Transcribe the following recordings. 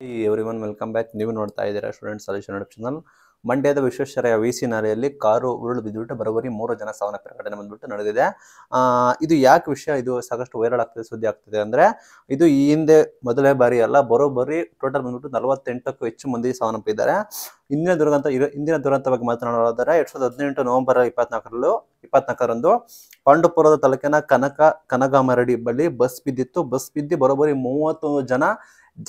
Everyone welcome back. ನೀವು ನೋಡ್ತಾ ಇದ್ದೀರಾ ಸ್ಟೂಡೆಂಟ್ ಸೊಲ್ಯೂಷನ್ ಯೂಟ್ಯೂಬ್ ಚಾನಲ್. ಮಂಡ್ಯದ ವಿಶ್ವೇಶ್ವರಯ್ಯ ವಿಸಿ ನಾಲೆಯಲ್ಲಿ ಕಾರು ಉರುಳು ಬಿದ್ದುಬಿಟ್ಟು ಬರೋಬ್ಬರಿ 3 ಜನ ಸಾವನ್ನಪ್ಪಿನ ಘಟನೆ ಬಂದ್ಬಿಟ್ಟು ನಡೆದಿದೆ. ಇದು ಯಾಕೆ ವಿಷಯ ಇದು ಸಾಕಷ್ಟು ವೈರಲ್ ಆಗ್ತಿದೆ, ಸುದ್ದಿ ಆಗ್ತಿದೆ ಅಂದ್ರೆ ಇದು ಈ ಹಿಂದೆ ಮೊದಲೇ ಬಾರಿ ಅಲ್ಲ, ಬರೋಬ್ಬರಿ ಟೋಟಲ್ ಬಂದ್ಬಿಟ್ಟು 48ಕ್ಕೂ ಹೆಚ್ಚು ಮಂದಿ ಸಾವನ್ನಪ್ಪಿದ್ದಾರೆ. ಇಂದಿನ ದುರಂತ ಬಗ್ಗೆ ಮಾತನಾಡೋದಾದ್ರೆ 2018 ನವೆಂಬರ್ 24ರಂದು ಪಾಂಡುಪುರದ ತಾಲೂಕಿನ ಕನಗಾಮರಡಿ ಬಳಿ ಬಸ್ ಬಿದ್ದಿತ್ತು. ಬಸ್ ಬಿದ್ದು ಬರೋಬ್ಬರಿ 31 ಜನ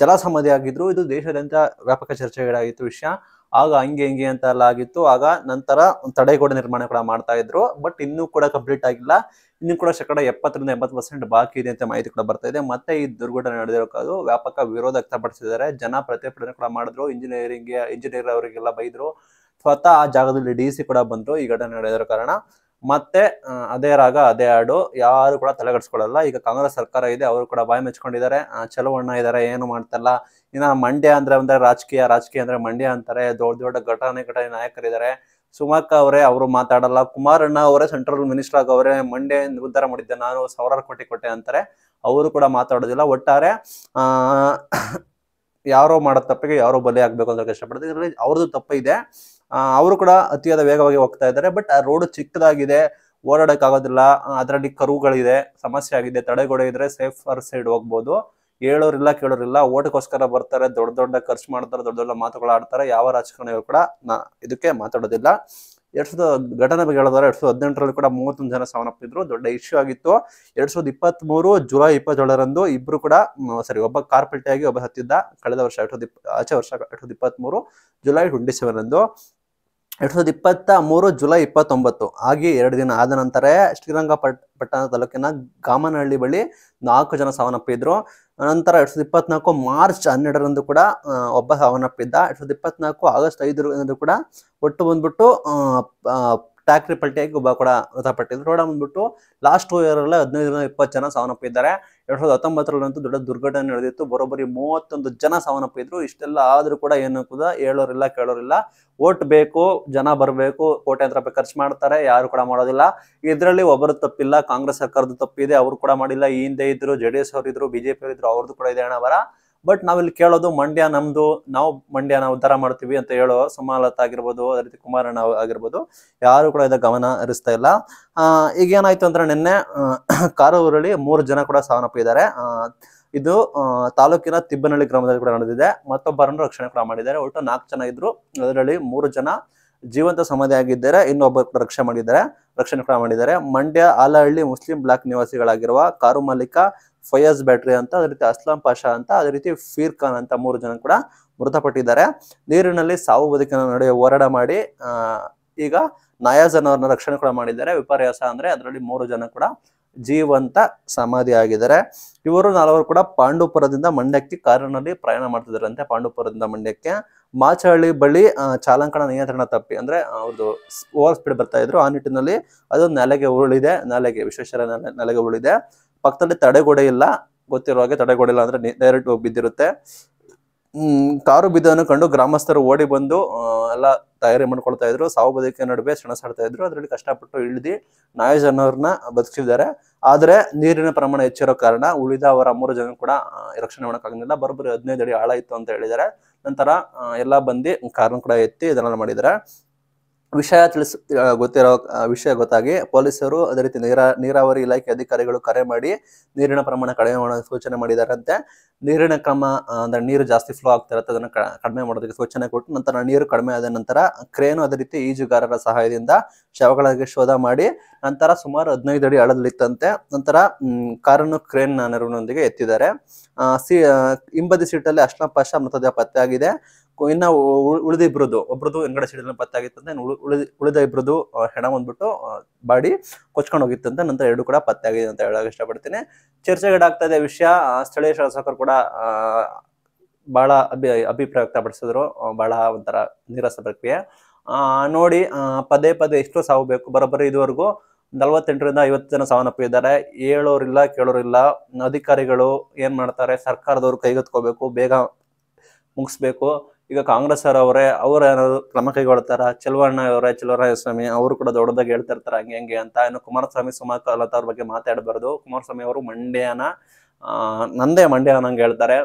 ಜಲಸಮಾಧಿ ಆಗಿದ್ರು. ಇದು ದೇಶಾದ್ಯಂತ ವ್ಯಾಪಕ ಚರ್ಚೆಗಳಾಗಿತ್ತು ವಿಷಯ. ಆಗ ಹಂಗೆ ಅಂತ ಎಲ್ಲ ಆಗಿತ್ತು. ಆಗ ನಂತರ ತಡೆಗೋಡೆ ನಿರ್ಮಾಣ ಕೂಡ ಮಾಡ್ತಾ ಇದ್ರು, ಬಟ್ ಇನ್ನೂ ಕೂಡ ಕಂಪ್ಲೀಟ್ ಆಗಿಲ್ಲ. ಇನ್ನೂ ಕೂಡ 70% ಬಾಕಿ ಇದೆ ಅಂತ ಮಾಹಿತಿ ಕೂಡ ಬರ್ತಾ ಇದೆ. ಮತ್ತೆ ಈ ದುರ್ಘಟನೆ ನಡೆದಿರೋದು ವ್ಯಾಪಕ ವಿರೋಧ ವ್ಯಕ್ತಪಡಿಸಿದ್ದಾರೆ. ಜನ ಪ್ರತಿಭಟನೆ ಕೂಡ ಮಾಡಿದ್ರು, ಇಂಜಿನಿಯರ್ ಅವರಿಗೆಲ್ಲ ಬೈದ್ರು. ಸ್ವತಃ ಆ ಜಾಗದಲ್ಲಿ DC ಕೂಡ ಬಂದ್ರು ಈ ಘಟನೆ ನಡೆದಿರೋ ಕಾರಣ. ಮತ್ತೆ ಅದೇ ರಾಗ ಅದೇ ಹಾಡು, ಯಾರು ಕೂಡ ತಲೆಗಡಿಸ್ಕೊಳ್ಳಲ್ಲ. ಈಗ ಕಾಂಗ್ರೆಸ್ ಸರ್ಕಾರ ಇದೆ, ಅವರು ಕೂಡ ಬಾಯಿ ಮೆಚ್ಕೊಂಡಿದ್ದಾರೆ. ಚಲುವಣ್ಣ ಇದಾರೆ, ಏನು ಮಾಡ್ತಲ್ಲ. ಇನ್ನ ಮಂಡ್ಯ ಅಂದ್ರೆ ರಾಜಕೀಯ ಅಂದ್ರೆ ಮಂಡ್ಯ ಅಂತಾರೆ. ದೊಡ್ಡ ಘಟನೆ ನಾಯಕರಿದ್ದಾರೆ. ಸುಮಕ್ಕ ಅವರೇ, ಅವರು ಮಾತಾಡಲ್ಲ. ಕುಮಾರಣ್ಣ ಅವರೇ ಸೆಂಟ್ರಲ್ ಮಿನಿಸ್ಟರ್ ಆಗವ್ರೆ, ಮಂಡ್ಯ ಉದ್ಧಾರ ಮಾಡಿದ್ದೆ ನಾನು, 1000 ಕೋಟಿ ಕೊಟ್ಟೆ ಅಂತಾರೆ. ಅವರು ಕೂಡ ಮಾತಾಡೋದಿಲ್ಲ. ಒಟ್ಟಾರೆ ಯಾರೋ ಮಾಡೋ ತಪ್ಪಿಗೆ ಯಾರೋ ಬಲಿ ಆಗ್ಬೇಕು ಅಂತ ಕಷ್ಟಪಡ್ತಾರೆ. ಇದರಲ್ಲಿ ಅವ್ರದ್ದು ತಪ್ಪ ಇದೆ. ಅವರು ಕೂಡ ಅತಿಯಾದ ವೇಗವಾಗಿ ಹೋಗ್ತಾ ಇದ್ದಾರೆ. ಬಟ್ ಆ ರೋಡ್ ಚಿಕ್ಕದಾಗಿದೆ, ಓಡಾಡಕ್ ಆಗೋದಿಲ್ಲ. ಅದರಲ್ಲಿ ಕರುಗಳಿದೆ, ಸಮಸ್ಯೆ ಆಗಿದೆ. ತಡೆಗೋಡೆ ಇದ್ರೆ ಸೇಫ್ ಸೈಡ್ ಹೋಗ್ಬೋದು. ಹೇಳೋರಿಲ್ಲ ಕೇಳೋರಿಲ್ಲ. ಓಟಕ್ಕೋಸ್ಕರ ಬರ್ತಾರೆ, ದೊಡ್ಡ ಖರ್ಚು ಮಾಡ್ತಾರೆ, ದೊಡ್ಡ ಮಾತುಗಳು ಆಡ್ತಾರೆ. ಯಾವ ರಾಜಕಾರಣಿಗಳು ಕೂಡ ಇದಕ್ಕೆ ಮಾತಾಡೋದಿಲ್ಲ. ಘಟನೆ ಬಗ್ಗೆ ಹೇಳಿದ್ರೆ 2018ರಲ್ಲಿ ಕೂಡ 31 ಜನ ಸಾವನ್ನಪ್ಪಿದ್ರು. ದೊಡ್ಡ ಇಶ್ಯೂ ಆಗಿತ್ತು. 2023 ಜುಲೈ 27ರಂದು ಇಬ್ರು ಕೂಡ ಒಬ್ಬ ಕಾರ್ಪೆಲ್ಟಿಯಾಗಿ ಒಬ್ಬ ಸತ್ತಿದ್ದ. ಕಳೆದ ವರ್ಷ 2023 ಜುಲೈ 27ರಂದು. 2023 ಜುಲೈ 29 ಆಗಿ 2 ದಿನ ಆದ ನಂತರ ಶ್ರೀರಂಗಪಟ್ಟಣ ತಾಲೂಕಿನ ಗಾಮನಹಳ್ಳಿ ಬಳಿ 4 ಜನ ಸಾವನ್ನಪ್ಪಿದ್ರು. ನಂತರ 2024 ಮಾರ್ಚ್ 12ರಂದು ಕೂಡ ಒಬ್ಬ ಸಾವನ್ನಪ್ಪಿದ್ದ. 2024 ಆಗಸ್ಟ್ 5ರಂದು ಕೂಡ ಒಟ್ಟು ಬಂದ್ಬಿಟ್ಟು ಟ್ಯಾಕ್ರಿ ಪಲ್ಟಿಯಾಗಿ ಒಬ್ಬ ಕೂಡ ಮೃತಪಟ್ಟಿದ್ರು. ರೋಡ ಬಂದ್ಬಿಟ್ಟು ಲಾಸ್ಟ್ ಇಯರ್ ಅಲ್ಲೇ 15-20 ಜನ ಸಾವನ್ನಪ್ಪಿದ್ದಾರೆ. 2019ರಲ್ಲಂತೂ ದೊಡ್ಡ ದುರ್ಘಟನೆ ನಡೆದಿತ್ತು. ಬರೋಬ್ಬರಿ 31 ಜನ ಸಾವನ್ನಪ್ಪಿದ್ರು. ಇಷ್ಟೆಲ್ಲ ಆದ್ರೂ ಕೂಡ ಏನು ಕೂಡ ಹೇಳೋರಿಲ್ಲ ಕೇಳೋರಿಲ್ಲ. ಓಟ್ ಬೇಕು, ಜನ ಬರಬೇಕು, ಕೋಟ್ಯಾಂತರ ರೂಪಾಯಿ ಖರ್ಚು ಮಾಡ್ತಾರೆ, ಯಾರು ಕೂಡ ಮಾಡೋದಿಲ್ಲ. ಇದರಲ್ಲಿ ಒಬ್ಬರು ತಪ್ಪಿಲ್ಲ, ಕಾಂಗ್ರೆಸ್ ಸರ್ಕಾರದ ತಪ್ಪಿದೆ, ಅವರು ಕೂಡ ಮಾಡಿಲ್ಲ. ಈ ಹಿಂದೆ ಇದ್ರು, JDS ಅವರು ಇದ್ರು, BJP ಅವರು ಇದ್ರು, ಅವ್ರದ್ದು ಕೂಡ ಇದೆ ಹಣಬರ. ಬಟ್ ನಾವಿಲ್ಲಿ ಕೇಳೋದು ಮಂಡ್ಯ ನಮ್ದು, ನಾವು ಮಂಡ್ಯನ ಉದ್ಧಾರ ಮಾಡ್ತೀವಿ ಅಂತ ಹೇಳೋ ಸುಮಲತಾ ಆಗಿರ್ಬೋದು, ಅದೇ ರೀತಿ ಕುಮಾರಣ್ಣ ಆಗಿರ್ಬೋದು, ಯಾರು ಕೂಡ ಇದಕ್ಕೆ ಗಮನ ಹರಿಸ್ತಾ ಇಲ್ಲ. ಈಗ ಏನಾಯ್ತು ಅಂದ್ರೆ ನಿನ್ನೆ ಕಾರು ಉರುಳಿ 3 ಜನ ಕೂಡ ಸಾವನ್ನಪ್ಪಿದ್ದಾರೆ. ಇದು ತಾಲೂಕಿನ ತಿಬ್ಬನಹಳ್ಳಿ ಗ್ರಾಮದಲ್ಲಿ ಕೂಡ ನಡೆದಿದೆ. ಮತ್ತೊಬ್ಬರನ್ನು ರಕ್ಷಣೆ ಕೂಡ ಮಾಡಿದ್ದಾರೆ. ಒಟ್ಟು 4 ಜನ ಇದ್ರು, ಅದರಲ್ಲಿ 3 ಜನ ಜೀವಂತ ಸಮಾಧಿ ಆಗಿದ್ದಾರೆ, ಇನ್ನೊಬ್ಬರು ಕೂಡ ರಕ್ಷಣೆ ಕೂಡ ಮಾಡಿದ್ದಾರೆ. Mandya Alahalli Muslim block ನಿವಾಸಿಗಳಾಗಿರುವ car ಮಾಲೀಕ ಫಯಾಜ್ ಬ್ಯಾಟ್ರಿ ಅಂತ, ಅದೇ ರೀತಿ ಅಸ್ಲಾಂ ಪಾಷಾ ಅಂತ, ಅದೇ ರೀತಿ ಫೀರ್ ಖಾನ್ ಅಂತ 3 ಜನ ಕೂಡ ಮೃತಪಟ್ಟಿದ್ದಾರೆ. ನೀರಿನಲ್ಲಿ ಸಾವು ಬದುಕಿನ ನಡುವೆ ಹೋರಾಟ ಮಾಡಿ ಈಗ ನಯಾಜನ್ ಅವ್ರನ್ನ ರಕ್ಷಣೆ ಕೂಡ ಮಾಡಿದ್ದಾರೆ. ವಿಪರ್ಯಾಸ ಅಂದ್ರೆ ಅದರಲ್ಲಿ 3 ಜನ ಕೂಡ ಜೀವಂತ ಸಮಾಧಿ ಆಗಿದ್ದಾರೆ. ಇವರು 4 ಕೂಡ ಪಾಂಡುಪುರದಿಂದ ಮಂಡ್ಯಕ್ಕೆ ಕಾರಿನಲ್ಲಿ ಪ್ರಯಾಣ ಮಾಡ್ತಿದ್ದಾರಂತೆ. ಪಾಂಡುಪುರದಿಂದ ಮಂಡ್ಯಕ್ಕೆ ಮಾಚಹಳ್ಳಿ ಬಳಿ ಚಾಲಕನ ನಿಯಂತ್ರಣ ತಪ್ಪಿ, ಅಂದ್ರೆ ಅವ್ರದ್ದು ಓವರ್ ಸ್ಪೀಡ್ ಬರ್ತಾ ಇದ್ರು. ಆ ನಿಟ್ಟಿನಲ್ಲಿ ಅದು ವಿಶ್ವೇಶ್ವರ ನೆಲೆಗೆ ಉರುಳಿದೆ. ಪಕ್ಕದಲ್ಲಿ ತಡೆಗೋಡೆ ಇಲ್ಲ, ಗೊತ್ತಿರೋ ಹಾಗೆ ತಡೆಗೋಡೆ ಇಲ್ಲ ಅಂದ್ರೆ ಡೈರೆಕ್ಟ್ ಹೋಗಿ ಬಿದ್ದಿರುತ್ತೆ. ಕಾರು ಬಿದ್ದನ್ನು ಕಂಡು ಗ್ರಾಮಸ್ಥರು ಓಡಿ ಬಂದು ಎಲ್ಲ ತಯಾರಿ ಮಾಡ್ಕೊಳ್ತಾ ಇದ್ರು. ಸಾವು ಬದುಕಿನ ನಡುವೆ ಸೆಣಸಾಡ್ತಾ ಇದ್ರು. ಅದರಲ್ಲಿ ಕಷ್ಟಪಟ್ಟು ಇಳಿದು ನಾಯಜನ್ ಅವ್ರನ್ನ ಬದುಕಿಸಿದ್ದಾರೆ. ಆದ್ರೆ ನೀರಿನ ಪ್ರಮಾಣ ಹೆಚ್ಚಿರೋ ಕಾರಣ ಉಳಿದ ಅವರ 3 ಜನ ಕೂಡ ರಕ್ಷಣೆ ಮಾಡೋಕ್ಕಾಗಲಿಲ್ಲ. ಬರೋಬ್ಬರಿ 15 ಅಡಿ ಆಳ ಇತ್ತು ಅಂತ ಹೇಳಿದ್ದಾರೆ. ನಂತರ ಎಲ್ಲ ಬಂದು ಕಾರನ್ನು ಕೂಡ ಎತ್ತಿ ಇದನ್ನೆಲ್ಲ ಮಾಡಿದ್ದಾರೆ. ವಿಷಯ ಗೊತ್ತಾಗಿ ಪೊಲೀಸರು, ಅದೇ ರೀತಿ ನೀರಾವರಿ ಇಲಾಖೆ ಅಧಿಕಾರಿಗಳು ಕರೆ ಮಾಡಿ ನೀರಿನ ಪ್ರಮಾಣ ಕಡಿಮೆ ಮಾಡೋ ಸೂಚನೆ ಮಾಡಿದಾರಂತೆ. ನೀರಿನ ಕ್ರಮ ಅಂದ್ರೆ ನೀರು ಜಾಸ್ತಿ ಫ್ಲೋ ಆಗ್ತಾ ಇರುತ್ತೆ, ಅದನ್ನ ಕಡಿಮೆ ಮಾಡೋದಕ್ಕೆ ಸೂಚನೆ ಕೊಟ್ಟು ನಂತರ ನೀರು ಕಡಿಮೆ ಆದ ನಂತರ ಕ್ರೇನು, ಅದೇ ರೀತಿ ಈಜುಗಾರರ ಸಹಾಯದಿಂದ ಶವಗಳಿಗೆ ಶೋಧ ಮಾಡಿ ನಂತರ ಸುಮಾರು 15 ಅಡಿ ಆಳದಲ್ಲಿತ್ತಂತೆ. ನಂತರ ಕಾರನ್ನು ಕ್ರೇನ್ ನೆರವಿನೊಂದಿಗೆ ಎತ್ತಿದ್ದಾರೆ. ಹಿಂಬದಿ ಸೀಟಲ್ಲಿ ಅಸ್ಲಾಂ ಪಾಷಾ ಮೃತದೇಹ ಪತ್ತೆ ಆಗಿದೆ. ಇನ್ನ ಒಬ್ರದ್ದು ಹಿಂಗಡೆ ಸೀಟಲ್ಲಿ ಪತ್ತೆ ಆಗಿತ್ತಂತೆ. ಉಳಿದ ಇಬ್ರದ್ದು ಹೆಣ ಬಂದ್ಬಿಟ್ಟು ಬಾಡಿ ಕೊಚ್ಕೊಂಡು ಹೋಗಿತ್ತಂತೆ. ನಂತರ 2 ಕೂಡ ಪತ್ತೆ ಆಗಿದೆ ಅಂತ ಹೇಳಕ್ ಇಷ್ಟಪಡ್ತೀನಿ. ಚರ್ಚೆಗೀಡಾಗ್ತಾ ಇದೆ ವಿಷಯ. ಸ್ಥಳೀಯ ಶಾಸಕರು ಕೂಡ ಬಹಳ ಅಭಿಪ್ರಾಯ ವ್ಯಕ್ತಪಡಿಸಿದ್ರು. ಬಹಳ ಒಂಥರ ನೀರಸ ಪ್ರಕ್ರಿಯೆ ನೋಡಿ. ಪದೇ ಎಷ್ಟು ಸಾವು ಬೇಕು? ಬರೋಬ್ಬರಿ ಇದುವರೆಗೂ 48ರಿಂದ 50 ಜನ ಸಾವನ್ನಪ್ಪಿದ್ದಾರೆ. ಹೇಳೋರಿಲ್ಲ ಕೇಳೋರಿಲ್ಲ. ಅಧಿಕಾರಿಗಳು ಏನ್ ಮಾಡ್ತಾರೆ? ಸರ್ಕಾರದವರು ಕೈಗೆತ್ಕೋಬೇಕು, ಬೇಗ ಮುಗಿಸ್ಬೇಕು. ಈಗ ಕಾಂಗ್ರೆಸ್ ಅವರೇ ಏನಾದ್ರು ಕ್ರಮ ಕೈಗೊಳ್ತಾರ? ಚೆಲುವರಾಯಸ್ವಾಮಿ ಅವರು ಕೂಡ ದೊಡ್ಡದಾಗಿ ಹೇಳ್ತಾ ಇರ್ತಾರೆ ಹಂಗೆ ಅಂತ. ಇನ್ನು ಕುಮಾರಸ್ವಾಮಿ ಸುಮಲತಾ ಅವ್ರ ಬಗ್ಗೆ ಮಾತಾಡಬಾರ್ದು. ಕುಮಾರಸ್ವಾಮಿ ಅವರು ಮಂಡ್ಯನ ನಂದೇ ಮಂಡ್ಯ ನಂಗೆ ಹೇಳ್ತಾರೆ.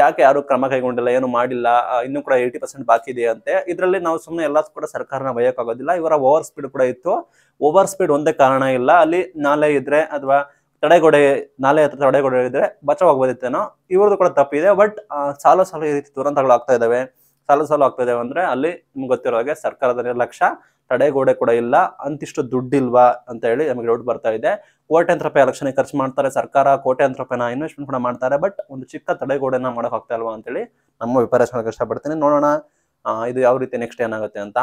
ಯಾಕೆ ಯಾರು ಕ್ರಮ ಕೈಗೊಂಡಿಲ್ಲ, ಏನು ಮಾಡಿಲ್ಲ, ಇನ್ನೂ ಕೂಡ 80% ಬಾಕಿ ಇದೆ ಅಂತೆ. ಇದರಲ್ಲಿ ನಾವು ಸುಮ್ಮನೆ ಎಲ್ಲ ಕೂಡ ಸರ್ಕಾರನ ಬೈಯಕ್ಕಾಗೋದಿಲ್ಲ. ಇವರ ಓವರ್ ಸ್ಪೀಡ್ ಕೂಡ ಇತ್ತು. ಓವರ್ ಸ್ಪೀಡ್ ಒಂದೇ ಕಾರಣ ಇಲ್ಲ, ಅಲ್ಲಿ ನಾಲೆ ಇದ್ರೆ ಅಥವಾ ತಡೆಗೋಡೆ, ನಾಲೆ ಹತ್ರ ತಡೆಗೋಡೆ ಇದ್ರೆ ಬಚಾವಾಗ್ಬೋದಿತ್ತೇನೋ. ಇವ್ರದ್ದು ಕೂಡ ತಪ್ಪಿದೆ. ಬಟ್ ಸಾಲು ಈ ರೀತಿ ದುರಂತಗಳು ಆಗ್ತಾ ಇದಾವೆ. ಸಾಲು ಆಗ್ತಾ ಇದಾವೆ ಅಂದ್ರೆ ಅಲ್ಲಿ ನಿಮ್ಗೆ ಗೊತ್ತಿರೋ ಹಾಗೆ ಸರ್ಕಾರದ ನಿರ್ಲಕ್ಷ್ಯ, ತಡೆಗೋಡೆ ಕೂಡ ಇಲ್ಲ, ಅಂತಿಷ್ಟು ದುಡ್ಡಿಲ್ವಾ ಅಂತ ಹೇಳಿ ನಮಗೆ ಡೌಟ್ ಬರ್ತಾ ಇದೆ. ಕೋಟ್ಯಾಂತರ ರೂಪಾಯಿ ಎಲೆಕ್ಷನ್ ಖರ್ಚು ಮಾಡ್ತಾರೆ ಸರ್ಕಾರ, ಕೋಟ್ಯಾಂತರ ರೂಪಾಯಿನ ಇನ್ವೆಸ್ಟ್ಮೆಂಟ್ ಕೂಡ ಮಾಡ್ತಾರೆ. ಬಟ್ ಒಂದು ಚಿಕ್ಕ ತಡೆಗೋಡೆನ ಮಾಡಕ್ ಆಗ್ತಾ ಇಲ್ವಾ ಅಂತೇಳಿ ನಮ್ಮ ವಿಪರ್ಯಾಸ ಇಷ್ಟಪಡ್ತೀನಿ. ನೋಡೋಣ ಇದು ಯಾವ ರೀತಿ ನೆಕ್ಸ್ಟ್ ಏನಾಗುತ್ತೆ ಅಂತ.